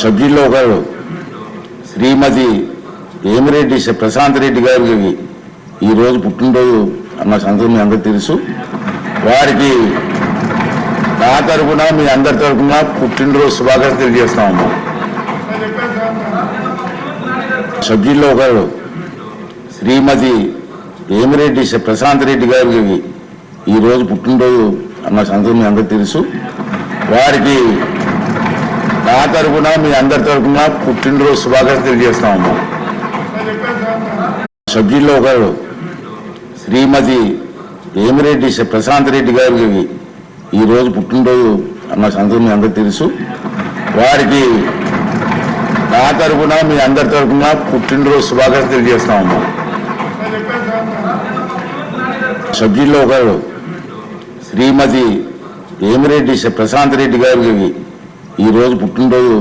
సభ్యుల్లో ఒకరు శ్రీమతి ఏమిరెడ్డి ప్రశాంత్ రెడ్డి గారికి ఈరోజు పుట్టినరోజు అన్న సంగతి మీ అందరికీ తెలుసు. వారికి నా తరఫున మీ అందరి తరఫున పుట్టినరోజు శుభాకాంక్షలు తెలియజేస్తామమ్మా. సభ్యుల్లో ఒకరు శ్రీమతి ఏమిరెడ్డి ప్రశాంత్ రెడ్డి గారికి ఈరోజు పుట్టినరోజు అన్న సంగతి మీ అందరికీ తెలుసు. వారికి నా తరఫున మీ అందరి తరఫున పుట్టినరోజు శుభాకాంక్షలు తెలియజేస్తామమ్మా. సభ్యుల్లో ఒకరు శ్రీమతి ఏమిరెడ్డి ప్రశాంత్ రెడ్డి గారికి ఈరోజు పుట్టినరోజు అన్న సంగతి మీ అందరికీ తెలుసు. వారికి నా తరఫున మీ అందరి తరఫున పుట్టినరోజు శుభాకాంక్షలు తెలియజేస్తామమ్మా. సభ్యుల్లో ఒకరు శ్రీమతి ఏమిరెడ్డి ప్రశాంత్ రెడ్డి గారికి ఈరోజు పుట్టినరోజు